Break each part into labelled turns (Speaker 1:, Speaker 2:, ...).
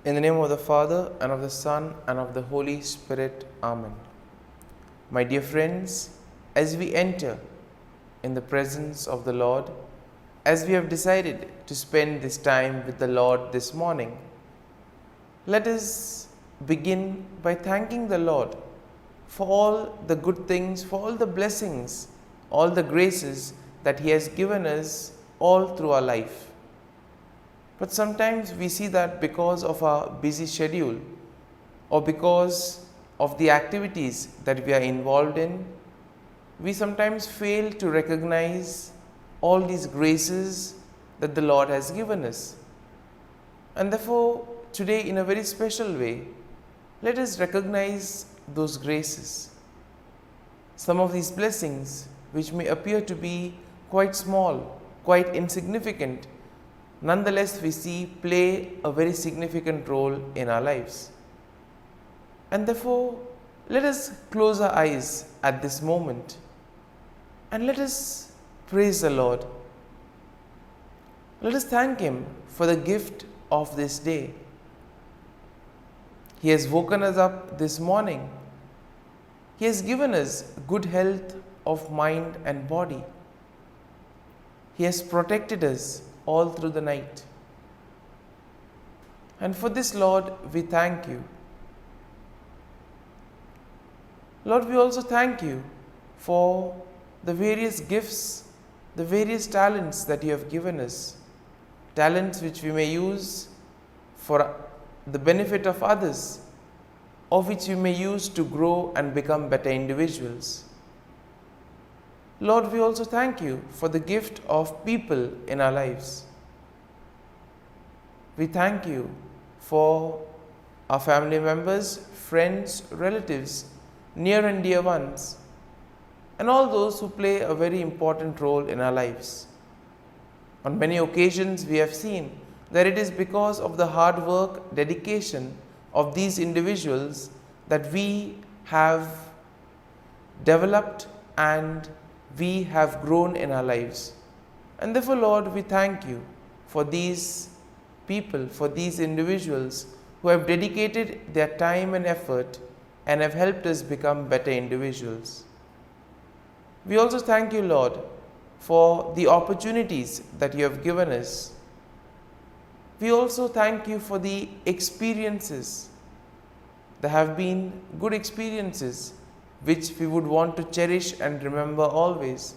Speaker 1: In the name of the Father, and of the Son, and of the Holy Spirit. Amen. My dear friends, as we enter in the presence of the Lord, as we have decided to spend this time with the Lord this morning, let us begin by thanking the Lord for all the good things, for all the blessings, all the graces that He has given us all through our life. But sometimes we see that because of our busy schedule or because of the activities that we are involved in, we sometimes fail to recognize all these graces that the Lord has given us. And therefore, today in a very special way, let us recognize those graces. Some of these blessings, which may appear to be quite small, quite insignificant, nonetheless we see play a very significant role in our lives. And therefore, let us close our eyes at this moment and let us praise the Lord. Let us thank Him for the gift of this day. He has woken us up this morning. He has given us good health of mind and body. He has protected us all through the night. And for this, Lord, we thank you. Lord, we also thank you for the various gifts, the various talents that you have given us. Talents which we may use for the benefit of others, or which we may use to grow and become better individuals. Lord, we also thank you for the gift of people in our lives. We thank you for our family members, friends, relatives, near and dear ones, and all those who play a very important role in our lives. On many occasions, we have seen that it is because of the hard work, dedication of these individuals that we have developed and we have grown in our lives. And therefore, Lord, we thank you for these people, for these individuals who have dedicated their time and effort and have helped us become better individuals. We also thank you, Lord, for the opportunities that you have given us. We also thank you for the experiences. There have been good experiences which we would want to cherish and remember always.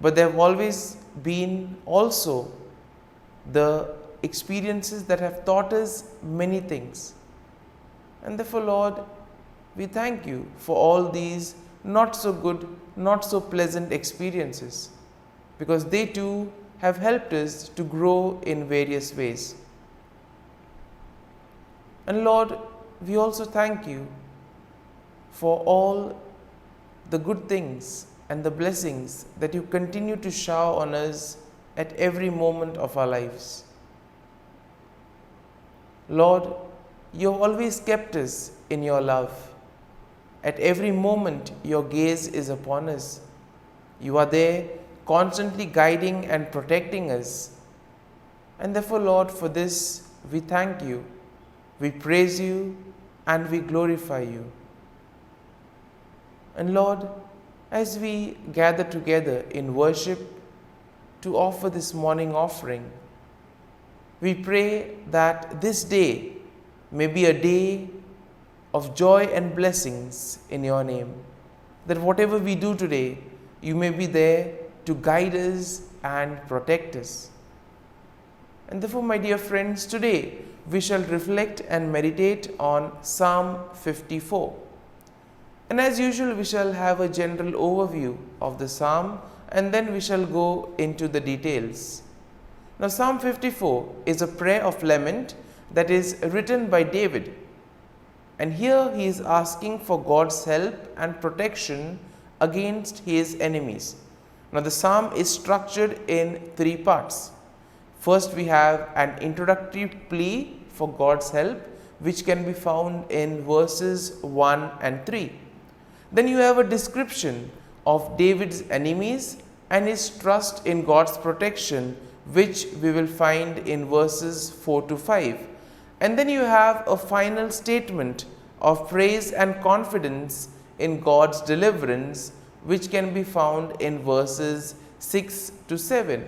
Speaker 1: But there have always been also the experiences that have taught us many things. And therefore, Lord, we thank you for all these not so good, not so pleasant experiences, because they too have helped us to grow in various ways. And Lord, we also thank you for all the good things and the blessings that you continue to shower on us at every moment of our lives. Lord, you have always kept us in your love. At every moment, your gaze is upon us. You are there, constantly guiding and protecting us. And therefore, Lord, for this, we thank you, we praise you, and we glorify you. And Lord, as we gather together in worship to offer this morning offering, we pray that this day may be a day of joy and blessings in your name. That whatever we do today, you may be there to guide us and protect us. And therefore, my dear friends, today we shall reflect and meditate on Psalm 54. And as usual, we shall have a general overview of the psalm and then we shall go into the details. Now, Psalm 54 is a prayer of lament that is written by David. And here he is asking for God's help and protection against his enemies. Now, the psalm is structured in three parts. First, we have an introductory plea for God's help, which can be found in verses 1 and 3. Then you have a description of David's enemies and his trust in God's protection, which we will find in verses 4 to 5. And then you have a final statement of praise and confidence in God's deliverance, which can be found in verses 6 to 7.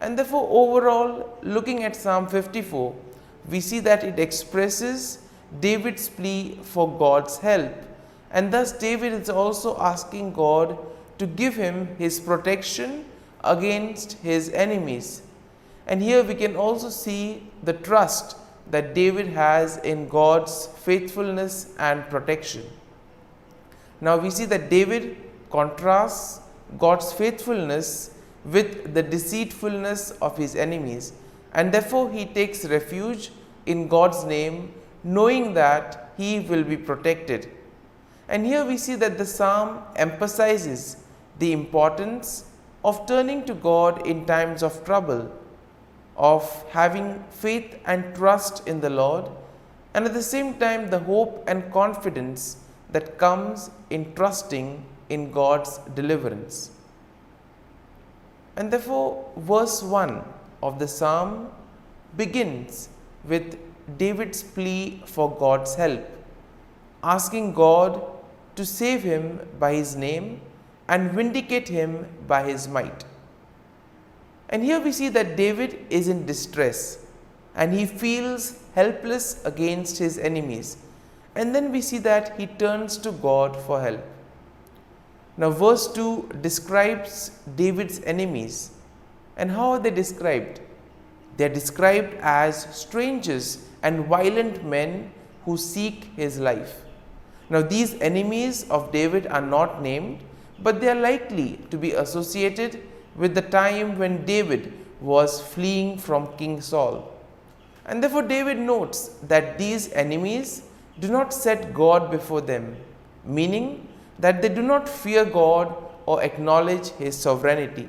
Speaker 1: And therefore, overall, looking at Psalm 54, we see that it expresses David's plea for God's help. And thus, David is also asking God to give him his protection against his enemies. And here we can also see the trust that David has in God's faithfulness and protection. Now we see that David contrasts God's faithfulness with the deceitfulness of his enemies, and therefore he takes refuge in God's name, knowing that he will be protected. And here we see that the psalm emphasizes the importance of turning to God in times of trouble, of having faith and trust in the Lord, and at the same time the hope and confidence that comes in trusting in God's deliverance. And therefore, verse 1 of the psalm begins with David's plea for God's help, asking God to save him by his name and vindicate him by his might. And here we see that David is in distress and he feels helpless against his enemies. And then we see that he turns to God for help. Now, verse 2 describes David's enemies. And how are they described? They are described as strangers and violent men who seek his life. Now, these enemies of David are not named, but they are likely to be associated with the time when David was fleeing from King Saul. And therefore, David notes that these enemies do not set God before them, meaning that they do not fear God or acknowledge his sovereignty.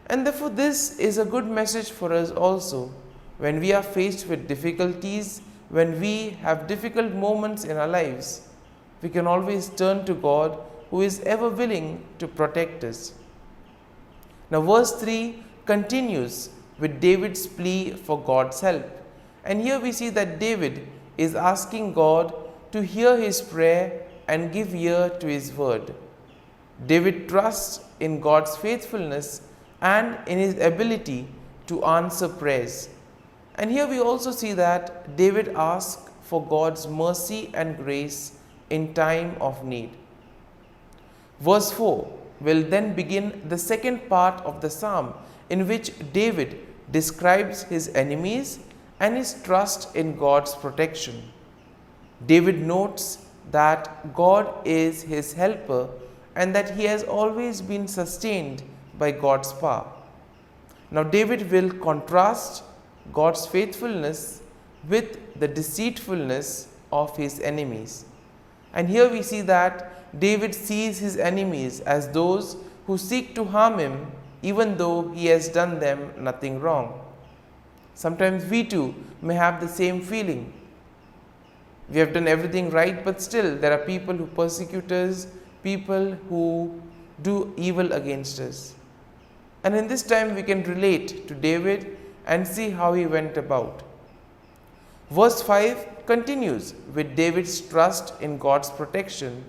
Speaker 1: And therefore, this is a good message for us also. When we are faced with difficulties, when we have difficult moments in our lives, we can always turn to God, who is ever willing to protect us. Now, verse 3 continues with David's plea for God's help. And here we see that David is asking God to hear his prayer and give ear to his word. David trusts in God's faithfulness and in his ability to answer prayers. And here we also see that David asks for God's mercy and grace in time of need. Verse 4 will then begin the second part of the psalm, in which David describes his enemies and his trust in God's protection. David notes that God is his helper and that he has always been sustained by God's power. Now, David will contrast God's faithfulness with the deceitfulness of his enemies. And here we see that David sees his enemies as those who seek to harm him, even though he has done them nothing wrong. Sometimes we too may have the same feeling. We have done everything right, but still there are people who persecute us, people who do evil against us. And in this time we can relate to David and see how he went about. Verse 5 continues with David's trust in God's protection,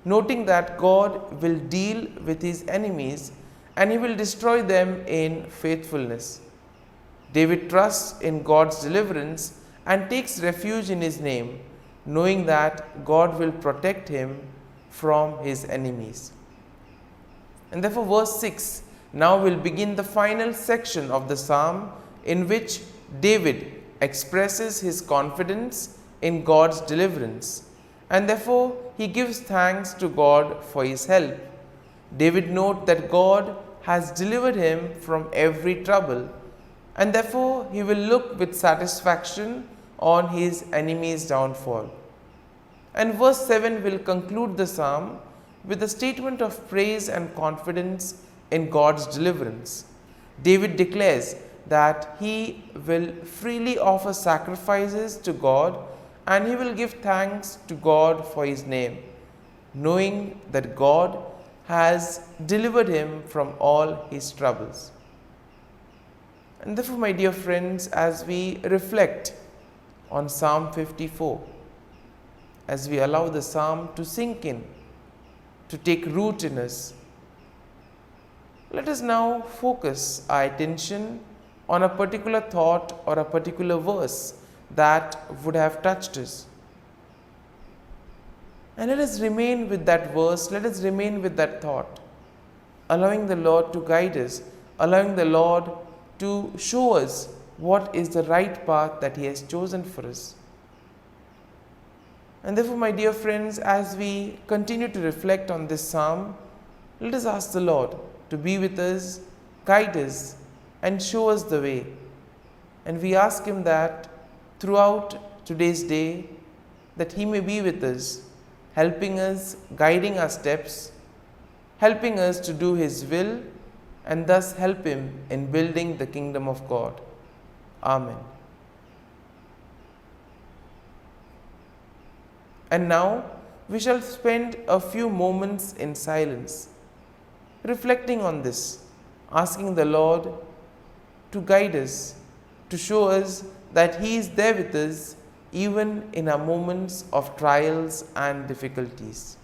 Speaker 1: noting that God will deal with his enemies and he will destroy them in faithfulness. David trusts in God's deliverance and takes refuge in his name, knowing that God will protect him from his enemies. And therefore, verse 6 now will begin the final section of the psalm, in which David expresses his confidence in God's deliverance, and therefore he gives thanks to God for his help. David notes that God has delivered him from every trouble, and therefore he will look with satisfaction on his enemy's downfall. And verse 7 will conclude the psalm with a statement of praise and confidence in God's deliverance. David declares that he will freely offer sacrifices to God and he will give thanks to God for his name, knowing that God has delivered him from all his troubles. And therefore, my dear friends, as we reflect on Psalm 54 as we allow the psalm to sink in, to take root in us. Let us now focus our attention on a particular thought or a particular verse that would have touched us. And let us remain with that verse, let us remain with that thought, allowing the Lord to guide us, allowing the Lord to show us what is the right path that He has chosen for us. And therefore, my dear friends, as we continue to reflect on this psalm, let us ask the Lord to be with us, guide us, and show us the way. And we ask Him that throughout today's day, that He may be with us, helping us, guiding our steps, helping us to do His will, and thus help Him in building the kingdom of God. Amen. And now we shall spend a few moments in silence, reflecting on this, asking the Lord to guide us, to show us that He is there with us even in our moments of trials and difficulties.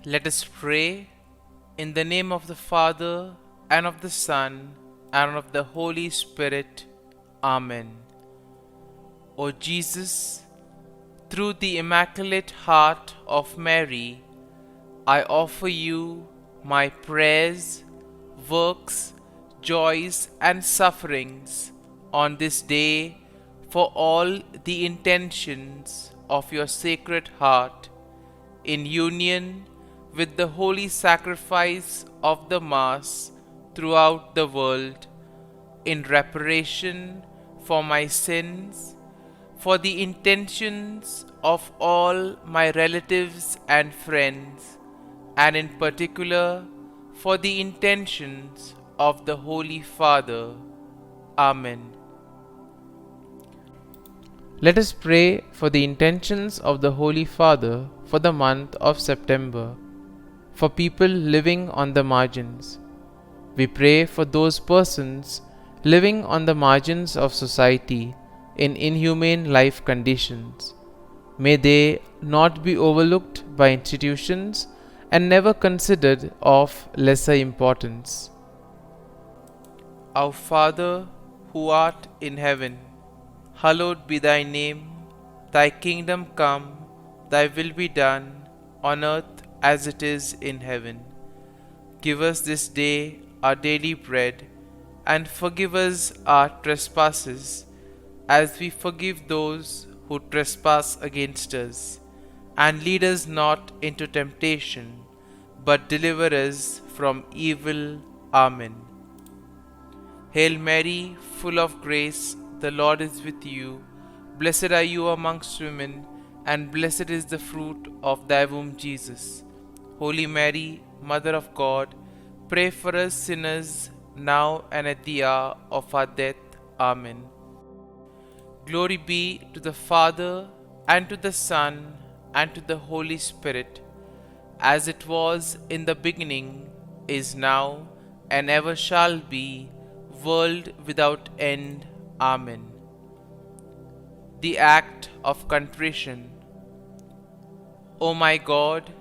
Speaker 1: Let us pray in the name of the Father, and of the Son, and of the Holy Spirit. Amen. O Jesus, through the Immaculate Heart of Mary, I offer you my prayers, works, joys, and sufferings on this day for all the intentions of your Sacred Heart, in union with the holy sacrifice of the Mass throughout the world, in reparation for my sins, for the intentions of all my relatives and friends, and in particular for the intentions of the Holy Father. Amen. Let us pray for the intentions of the Holy Father for the month of September, for people living on the margins. We pray for those persons living on the margins of society in inhumane life conditions. May they not be overlooked by institutions and never considered of lesser importance. Our Father, who art in heaven, hallowed be thy name. Thy kingdom come, thy will be done, on earth as it is in heaven. Give us this day our daily bread, and forgive us our trespasses, as we forgive those who trespass against us. And lead us not into temptation, but deliver us from evil. Amen. Hail Mary, full of grace, the Lord is with you. Blessed are you amongst women, and blessed is the fruit of thy womb, Jesus. Holy Mary, Mother of God, pray for us sinners, now and at the hour of our death. Amen. Glory be to the Father, and to the Son, and to the Holy Spirit, as it was in the beginning, is now, and ever shall be, world without end. Amen. The act of contrition. O my God,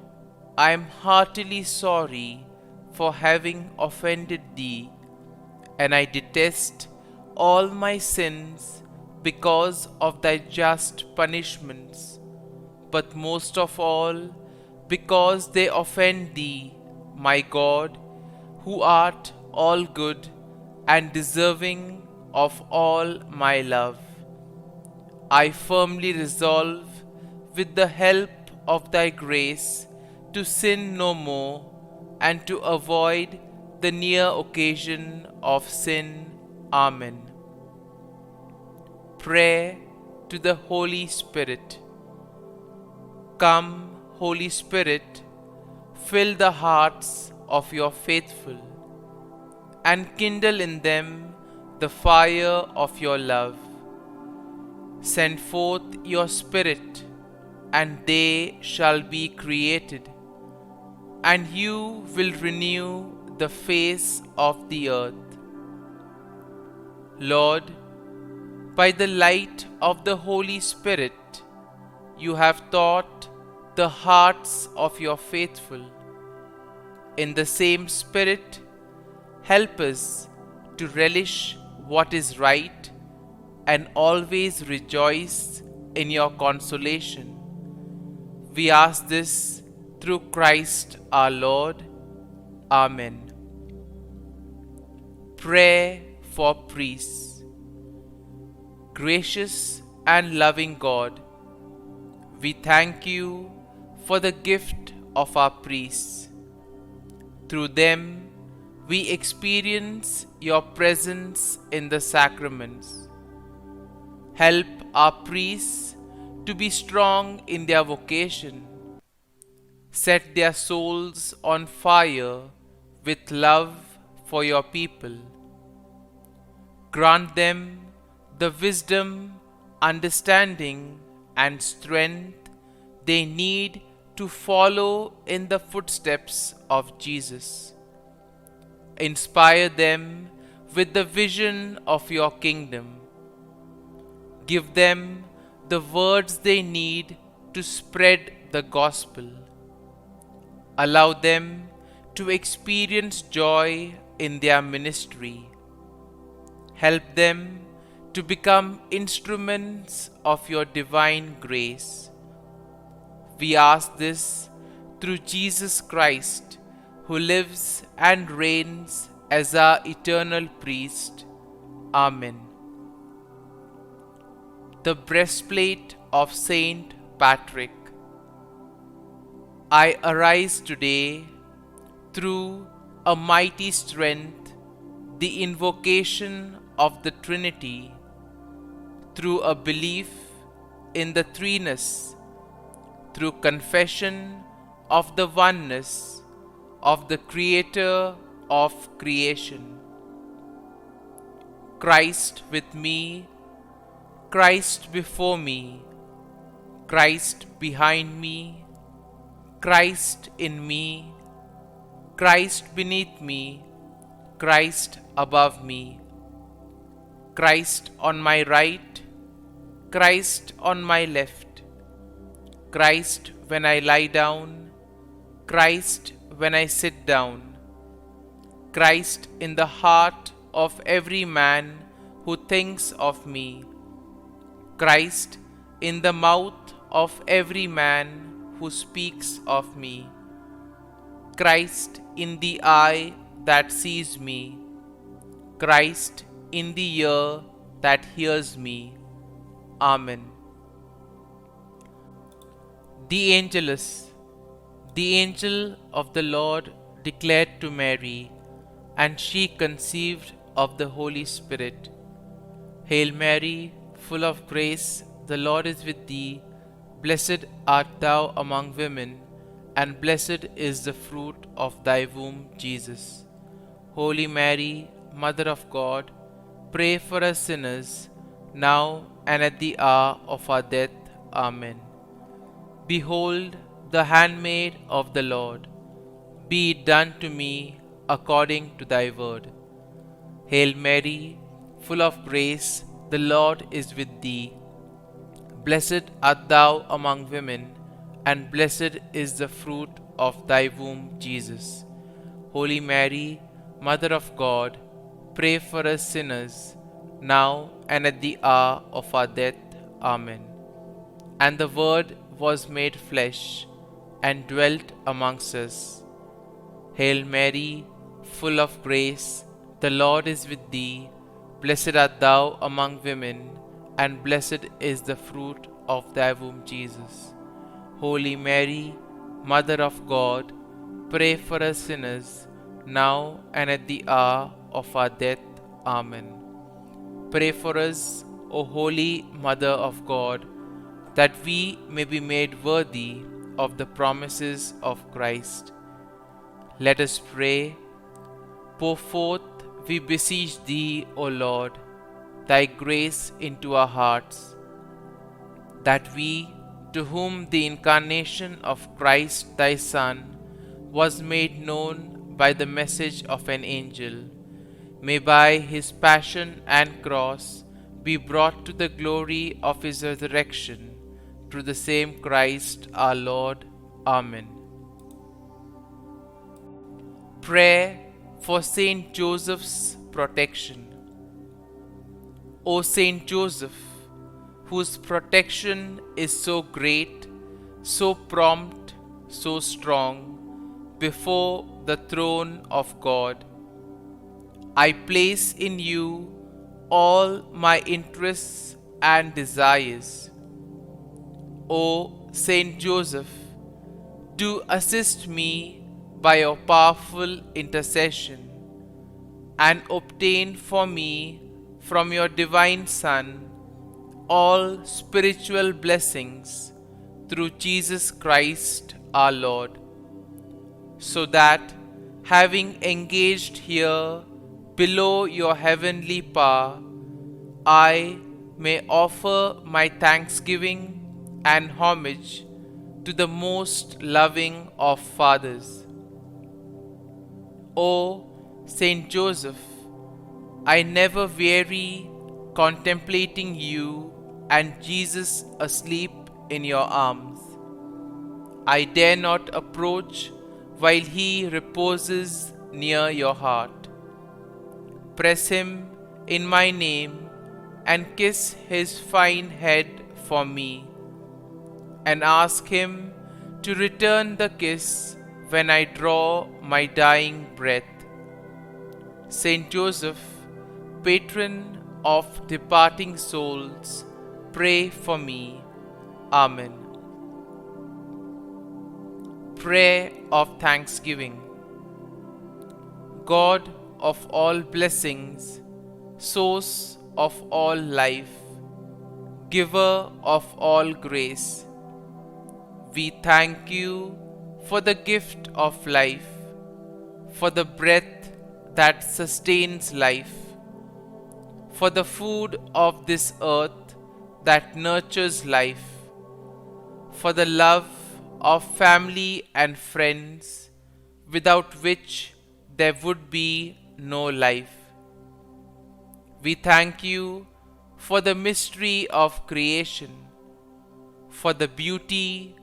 Speaker 1: I am heartily sorry for having offended thee, and I detest all my sins because of thy just punishments, but most of all because they offend thee, my God, who art all good and deserving of all my love. I firmly resolve, with the help of thy grace, to sin no more and to avoid the near occasion of sin. Amen. Prayer to the Holy Spirit. Come, Holy Spirit, fill the hearts of your faithful, and kindle in them the fire of your love. Send forth your Spirit, and they shall be created, and you will renew the face of the earth. Lord, by the light of the Holy Spirit, you have taught the hearts of your faithful. In the same Spirit, help us to relish what is right and always rejoice in your consolation. We ask this through Christ our Lord. Amen. Prayer for priests. Gracious and loving God, we thank you for the gift of our priests. Through them, we experience your presence in the sacraments. Help our priests to be strong in their vocation. Set their souls on fire with love for your people. Grant them the wisdom, understanding, and strength they need to follow in the footsteps of Jesus. Inspire them with the vision of your kingdom. Give them the words they need to spread the gospel. Allow them to experience joy in their ministry. Help them to become instruments of your divine grace. We ask this through Jesus Christ, who lives and reigns as our eternal priest. Amen. The breastplate of Saint Patrick. I arise today through a mighty strength, the invocation of the Trinity, through a belief in the threeness, through confession of the oneness of the Creator of creation. Christ with me, Christ before me, Christ behind me, Christ in me, Christ beneath me, Christ above me, Christ on my right, Christ on my left, Christ when I lie down, Christ when I sit down, Christ in the heart of every man who thinks of me, Christ in the mouth of every man who speaks of me, Christ in the eye that sees me, Christ in the ear that hears me. Amen. The Angelus. The angel of the Lord declared to Mary, and she conceived of the Holy Spirit. Hail Mary, full of grace, the Lord is with thee. Blessed art thou among women, and blessed is the fruit of thy womb, Jesus. Holy Mary, Mother of God, pray for us sinners, now and at the hour of our death. Amen. Behold, the handmaid of the Lord. Be it done to me according to thy word. Hail Mary, full of grace, the Lord is with thee. Blessed art thou among women, and blessed is the fruit of thy womb, Jesus. Holy Mary, Mother of God, pray for us sinners, now and at the hour of our death. Amen. And the Word was made flesh and dwelt amongst us. Hail Mary, full of grace, the Lord is with thee. Blessed art thou among women, and blessed is the fruit of thy womb, Jesus. Holy Mary, Mother of God, pray for us sinners, now and at the hour of our death. Amen. Pray for us, O Holy Mother of God, that we may be made worthy of the promises of Christ. Let us pray. Pour forth, we beseech thee, O Lord, thy grace into our hearts, that we, to whom the incarnation of Christ thy Son was made known by the message of an angel, may by his passion and cross be brought to the glory of his resurrection, through the same Christ our Lord. Amen. Prayer for Saint Joseph's protection. O Saint Joseph, whose protection is so great, so prompt, so strong, before the throne of God, I place in you all my interests and desires. O Saint Joseph, do assist me by your powerful intercession, and obtain for me from your divine Son all spiritual blessings through Jesus Christ our Lord, so that, having engaged here below your heavenly power, I may offer my thanksgiving and homage to the most loving of fathers. O Saint Joseph, I never weary contemplating you and Jesus asleep in your arms. I dare not approach while he reposes near your heart. Press him in my name and kiss his fine head for me, and ask him to return the kiss when I draw my dying breath. Saint Joseph, patron of departing souls, pray for me. Amen. Prayer of Thanksgiving. God of all blessings, source of all life, giver of all grace, we thank you for the gift of life, for the breath that sustains life, for the food of this earth that nurtures life, for the love of family and friends, without which there would be no life. We thank you for the mystery of creation, for the beauty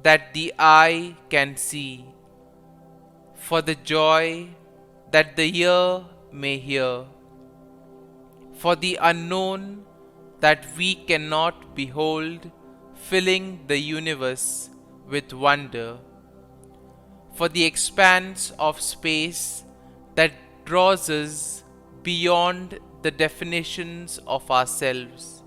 Speaker 1: that the eye can see, for the joy that the ear may hear, for the unknown that we cannot behold, filling the universe with wonder, for the expanse of space that draws us beyond the definitions of ourselves.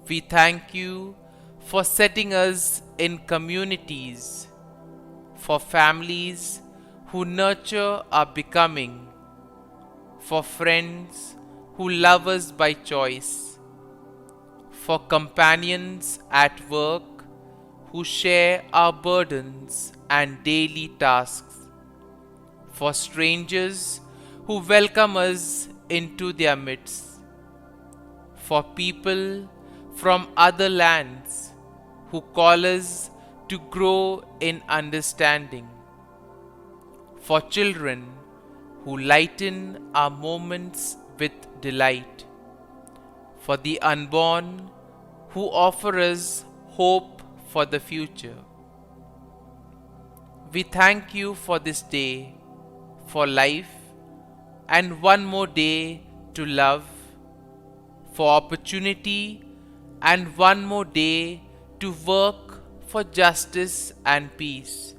Speaker 1: We thank you for setting us in communities, for families who nurture our becoming, for friends who love us by choice, for companions at work who share our burdens and daily tasks, for strangers who welcome us into their midst, for people from other lands who call us to grow in understanding, for children who lighten our moments with delight, for the unborn who offer us hope for the future. We thank you for this day, for life, and one more day to love, for opportunity, and one more day to work for justice and peace,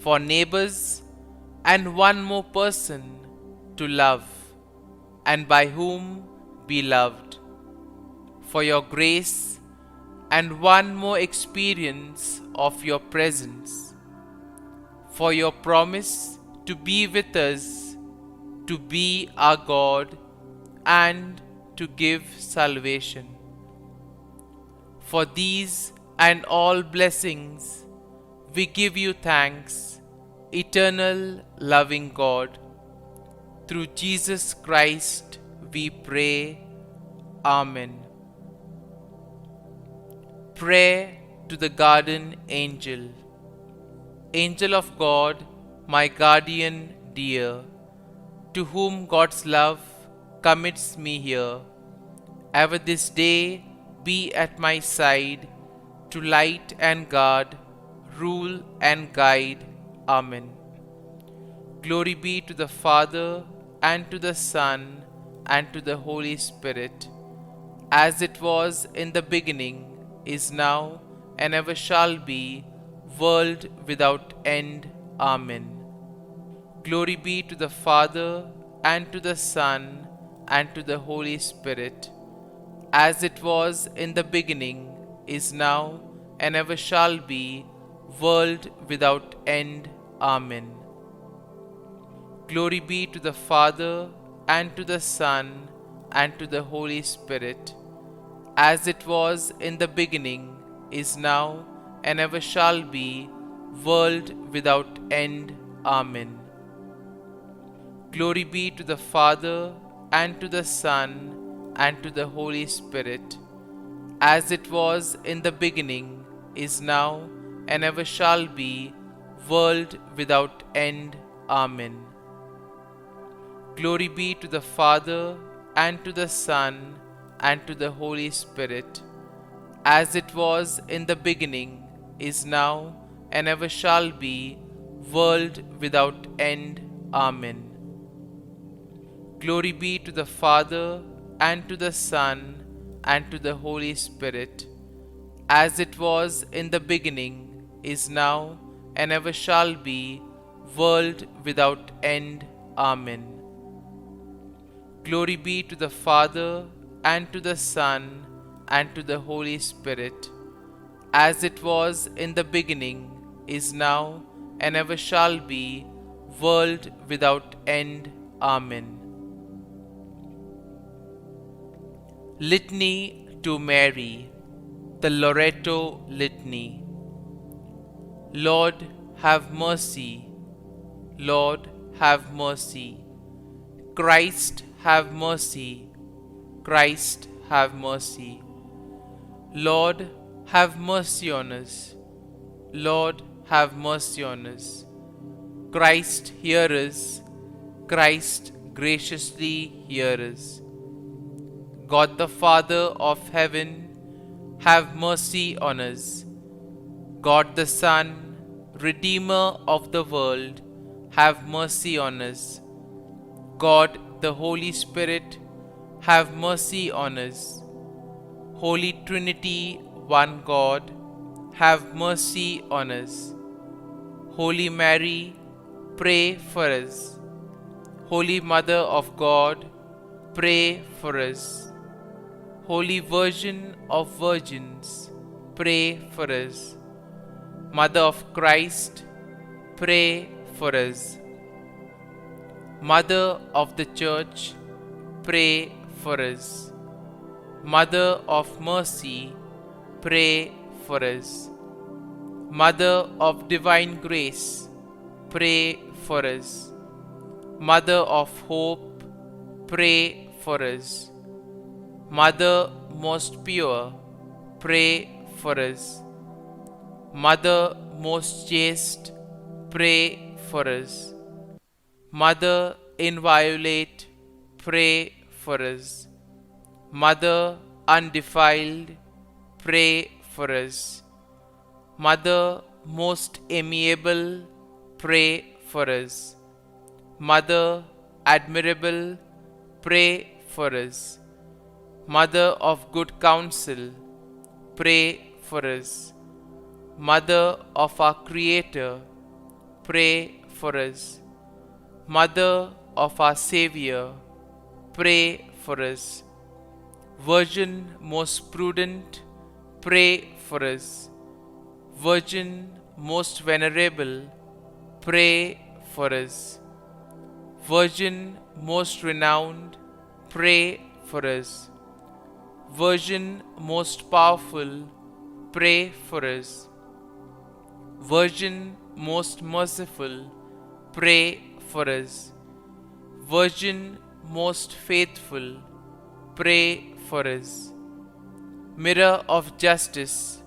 Speaker 1: for neighbors, and one more person to love, and by whom be loved, for your grace, and one more experience of your presence, for your promise to be with us, to be our God, and to give salvation. For these and all blessings, we give you thanks, eternal loving God. Through Jesus Christ we pray. Amen. Prayer to the Garden Angel. Angel of God, my guardian dear, to whom God's love commits me here, ever this day be at my side, to light and guard, rule and guide. Amen. Glory be to the Father, and to the Son, and to the Holy Spirit, as it was in the beginning, is now, and ever shall be, world without end. Amen. Glory be to the Father, and to the Son, and to the Holy Spirit, as it was in the beginning, is now, and ever shall be, world without end. Amen. Glory be to the Father, and to the Son, and to the Holy Spirit, as it was in the beginning, is now, and ever shall be, world without end. Amen. Glory be to the Father, and to the Son, and to the Holy Spirit, as it was in the beginning, is now, and ever shall be, world without end. Amen. Glory be to the Father, and to the Son, and to the Holy Spirit, as it was in the beginning, is now, and ever shall be, world without end. Amen. Glory be to the Father, and to the Son, and to the Holy Spirit, as it was in the beginning, is now, and ever shall be, world without end. Amen. Glory be to the Father, and to the Son, and to the Holy Spirit, as it was in the beginning, is now, and ever shall be, world without end. Amen. Litany to Mary, the Loreto Litany. Lord, have mercy. Lord, have mercy. Christ, have mercy. Christ, have mercy. Lord, have mercy on us. Lord, have mercy on us. Christ, hear us. Christ, graciously hear us. God the Father of heaven, have mercy on us. God the Son, Redeemer of the world, have mercy on us. God the Holy Spirit, have mercy on us. Holy Trinity, one God, have mercy on us. Holy Mary, pray for us. Holy Mother of God, pray for us. Holy Virgin of Virgins, pray for us. Mother of Christ, pray for us. Mother of the Church, pray for us. Mother of Mercy, pray for us. Mother of Divine Grace, pray for us. Mother of Hope, pray for us. Mother most pure, pray for us. Mother most chaste, pray for us. Mother inviolate, pray for us. Mother undefiled, pray for us. Mother most amiable, pray for us. Mother admirable, pray for us. Mother of good counsel, pray for us. Mother of our Creator, pray for us. Mother of our Xavier, pray for us. Virgin most prudent, pray for us. Virgin most venerable, pray for us. Virgin most renowned, pray for us. Virgin most powerful, pray for us. Virgin most merciful, pray for us. Virgin most faithful, pray for us. Mirror of justice,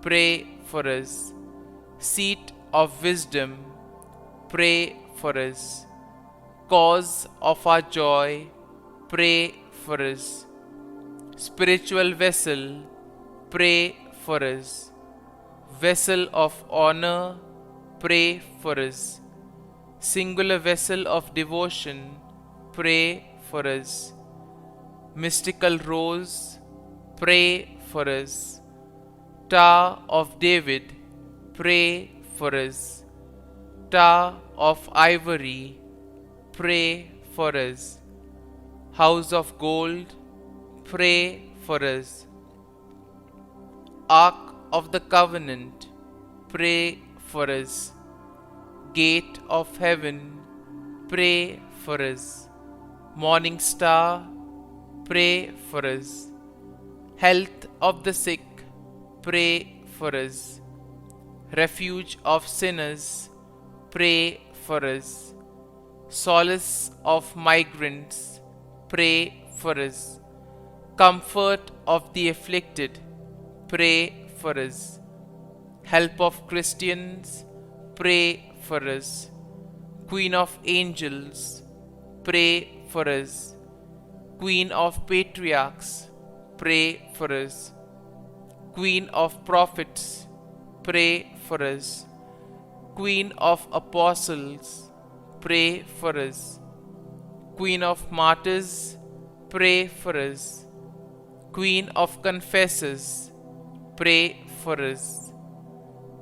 Speaker 1: pray for us. Seat of wisdom, pray for us. Cause of our joy, pray for us. Spiritual vessel, pray for us. Vessel of honor, pray for us. Singular vessel of devotion, pray for us. Mystical rose, pray for us. Tower of David, pray for us. Tower of ivory, pray for us. House of gold, pray for us. Ark of the covenant, pray for us. Gate of heaven, pray for us. Morning star, pray for us. Health of the sick, pray for us. Refuge of sinners, pray for us. Solace of migrants, pray for us. Comfort of the afflicted, pray for us. Help of Christians, pray for us. Queen of angels, pray for us. Queen of patriarchs, pray for us. Queen of prophets, pray for us. Queen of apostles, pray for us. Queen of martyrs, pray for us. Queen of confessors, pray for us.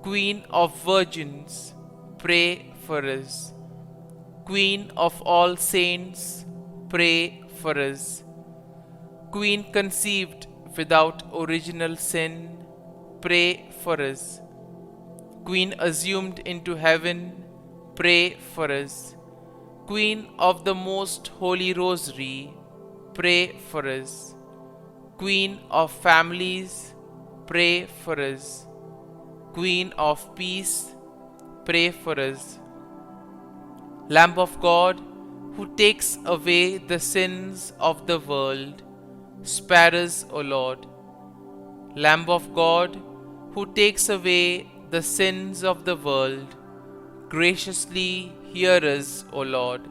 Speaker 1: Queen of virgins, pray for us. Queen of all saints, pray for us. Queen conceived without original sin, pray for us. Queen assumed into heaven, pray for us. Queen of the most holy rosary, pray for us. Queen of families, pray for us. Queen of peace, pray for us. Lamb of God, who takes away the sins of the world, spare us, O Lord. Lamb of God, who takes away the sins of the world, graciously hear us, O Lord.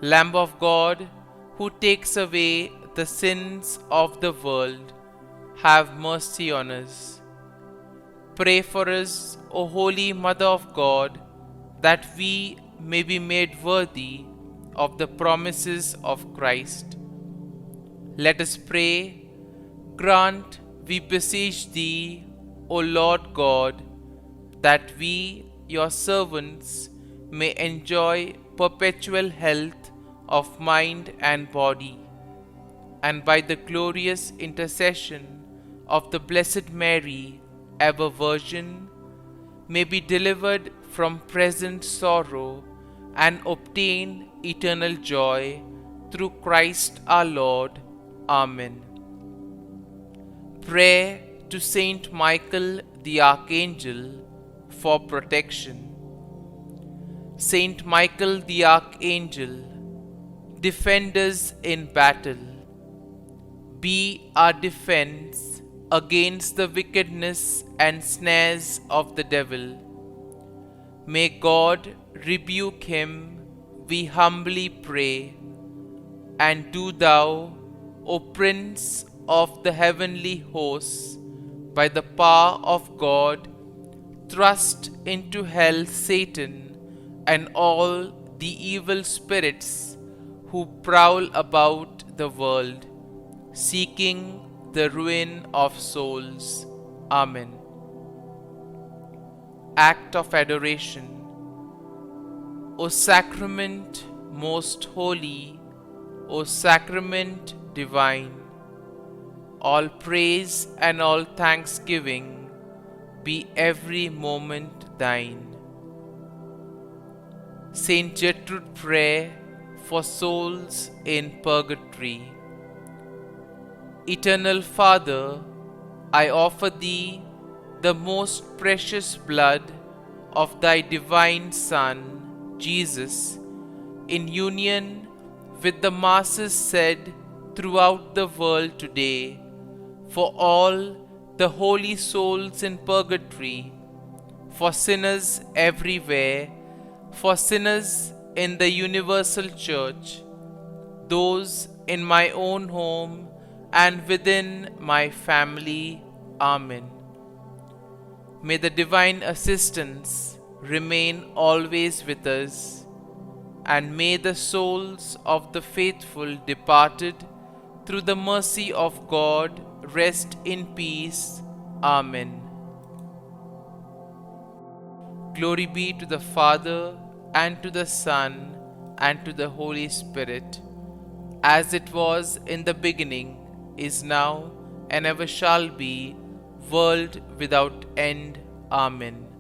Speaker 1: Lamb of God, who takes away the sins of the world, have mercy on us. Pray for us, O Holy Mother of God, that we may be made worthy of the promises of Christ. Let us pray. Grant, we beseech Thee, O Lord God, that we, Your servants, may enjoy perpetual health of mind and body, and by the glorious intercession of the Blessed Mary, ever Virgin, may be delivered from present sorrow and obtain eternal joy through Christ our Lord. Amen. Prayer to Saint Michael the Archangel for protection. Saint Michael the Archangel, defend us in battle. Be our defense against the wickedness and snares of the devil. May God rebuke him, we humbly pray. And do Thou, O Prince of the heavenly hosts, by the power of God, Thrust into hell Satan and all the evil spirits who prowl about the world, seeking the ruin of souls. Amen. Act of Adoration. O Sacrament most holy, O Sacrament divine, all praise and all thanksgiving be every moment thine. Saint Gertrude Prayer for souls in purgatory. Eternal Father, I offer Thee the most precious blood of Thy divine Son, Jesus, in union with the masses said throughout the world today, for all the holy souls in purgatory, for sinners everywhere, for sinners in the universal church, those in my own home and within my family. Amen. May the divine assistance remain always with us, and may the souls of the faithful departed through the mercy of God rest in peace. Amen. Glory be to the Father, and to the Son, and to the Holy Spirit, as it was in the beginning, is now, and ever shall be, world without end. Amen.